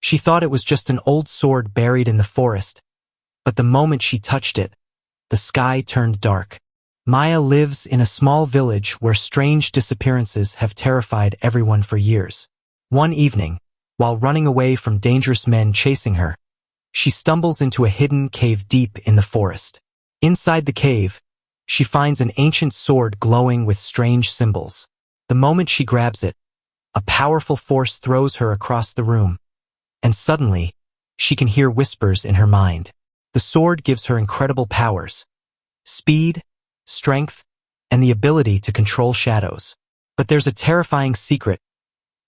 She thought it was just an old sword buried in the forest, but the moment she touched it, the sky turned dark. Maya lives in a small village where strange disappearances have terrified everyone for years. One evening, while running away from dangerous men chasing her, she stumbles into a hidden cave deep in the forest. Inside the cave, she finds an ancient sword glowing with strange symbols. The moment she grabs it, a powerful force throws her across the room, and suddenly, she can hear whispers in her mind. The sword gives her incredible powers: speed, strength, and the ability to control shadows. But there's a terrifying secret.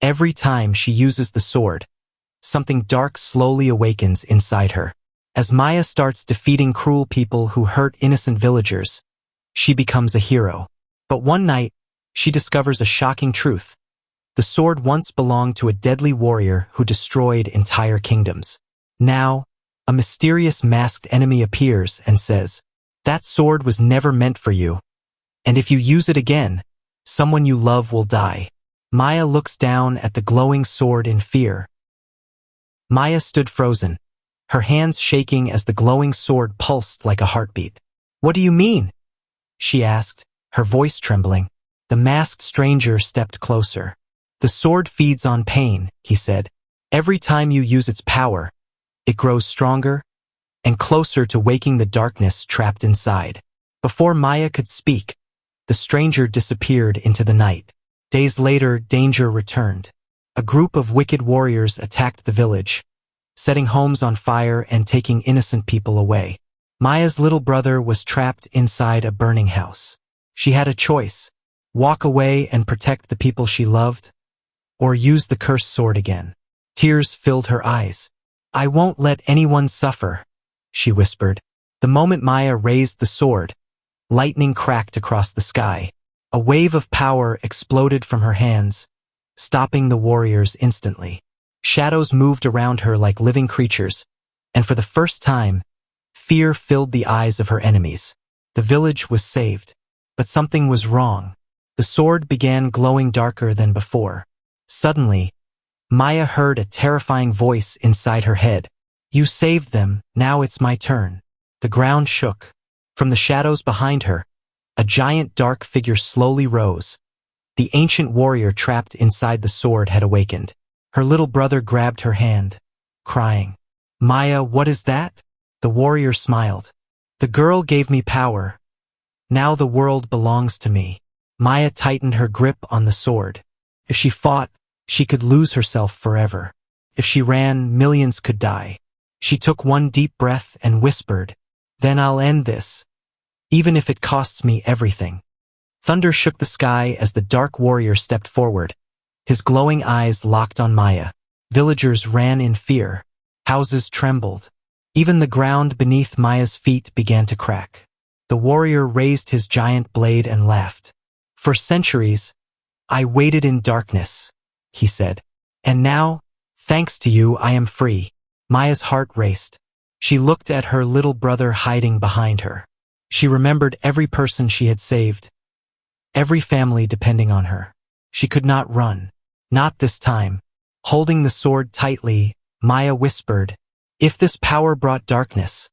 Every time she uses the sword, something dark slowly awakens inside her. As Maya starts defeating cruel people who hurt innocent villagers, she becomes a hero. But one night, she discovers a shocking truth. The sword once belonged to a deadly warrior who destroyed entire kingdoms. Now, a mysterious masked enemy appears and says, "That sword was never meant for you, and if you use it again, someone you love will die." Maya looks down at the glowing sword in fear. Maya stood frozen, her hands shaking as the glowing sword pulsed like a heartbeat. "What do you mean?" she asked, her voice trembling. The masked stranger stepped closer. "The sword feeds on pain," he said. "Every time you use its power, it grows stronger and closer to waking the darkness trapped inside." Before Maya could speak, the stranger disappeared into the night. Days later, danger returned. A group of wicked warriors attacked the village, setting homes on fire and taking innocent people away. Maya's little brother was trapped inside a burning house. She had a choice: walk away and protect the people she loved, or use the cursed sword again. Tears filled her eyes. "I won't let anyone suffer," she whispered. The moment Maya raised the sword, lightning cracked across the sky. A wave of power exploded from her hands, stopping the warriors instantly. Shadows moved around her like living creatures, and for the first time, fear filled the eyes of her enemies. The village was saved, but something was wrong. The sword began glowing darker than before. Suddenly, Maya heard a terrifying voice inside her head. "You saved them, now it's my turn." The ground shook. From the shadows behind her, a giant dark figure slowly rose. The ancient warrior trapped inside the sword had awakened. Her little brother grabbed her hand, crying, "Maya, what is that?" The warrior smiled. "The girl gave me power. Now the world belongs to me." Maya tightened her grip on the sword. If she fought, she could lose herself forever. If she ran, millions could die. She took one deep breath and whispered, "Then I'll end this, even if it costs me everything." Thunder shook the sky as the dark warrior stepped forward. His glowing eyes locked on Maya. Villagers ran in fear. Houses trembled. Even the ground beneath Maya's feet began to crack. The warrior raised his giant blade and laughed. "For centuries, I waited in darkness," he said. "And now, thanks to you, I am free." Maya's heart raced. She looked at her little brother hiding behind her. She remembered every person she had saved, every family depending on her. She could not run. Not this time. Holding the sword tightly, Maya whispered, "If this power brought darkness,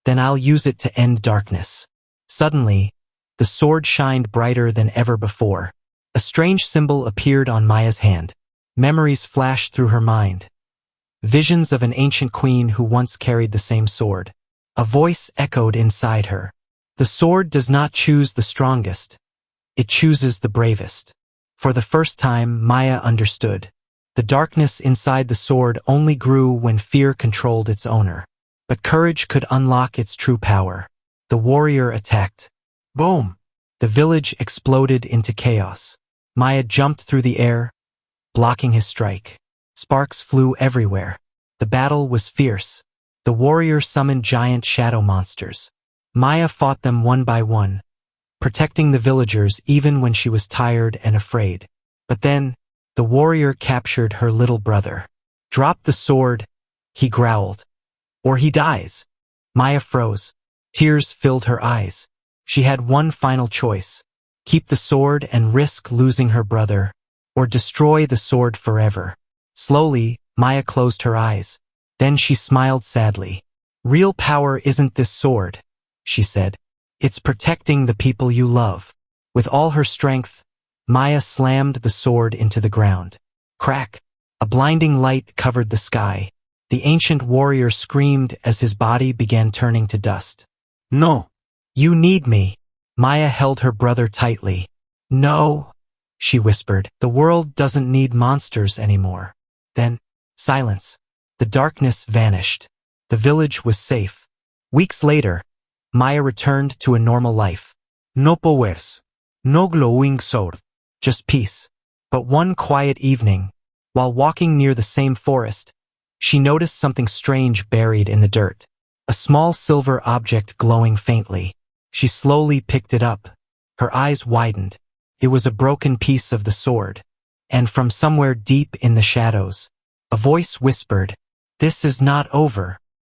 then I'll use it to end darkness." Suddenly, the sword shined brighter than ever before. A strange symbol appeared on Maya's hand. Memories flashed through her mind. Visions of an ancient queen who once carried the same sword. A voice echoed inside her. "The sword does not choose the strongest. It chooses the bravest." For the first time, Maya understood. The darkness inside the sword only grew when fear controlled its owner. But courage could unlock its true power. The warrior attacked. Boom! The village exploded into chaos. Maya jumped through the air, blocking his strike. Sparks flew everywhere. The battle was fierce. The warrior summoned giant shadow monsters. Maya fought them one by one, protecting the villagers even when she was tired and afraid. But then, the warrior captured her little brother. "Drop the sword," he growled, "or he dies." Maya froze. Tears filled her eyes. She had one final choice: keep the sword and risk losing her brother, or destroy the sword forever. Slowly, Maya closed her eyes. Then she smiled sadly. Real power isn't this sword, she said. It's protecting the people you love. With all her strength, Maya slammed the sword into the ground. Crack! A blinding light covered the sky. The ancient warrior screamed as his body began turning to dust. No! You need me! Maya held her brother tightly. No, she whispered. The world doesn't need monsters anymore. Then, silence. The darkness vanished. The village was safe. Weeks later, Maya returned to a normal life. No powers. No glowing sword. Just peace. But one quiet evening, while walking near the same forest, she noticed something strange buried in the dirt. A small silver object glowing faintly. She slowly picked it up. Her eyes widened. It was a broken piece of the sword. And from somewhere deep in the shadows, a voice whispered, "This is not over."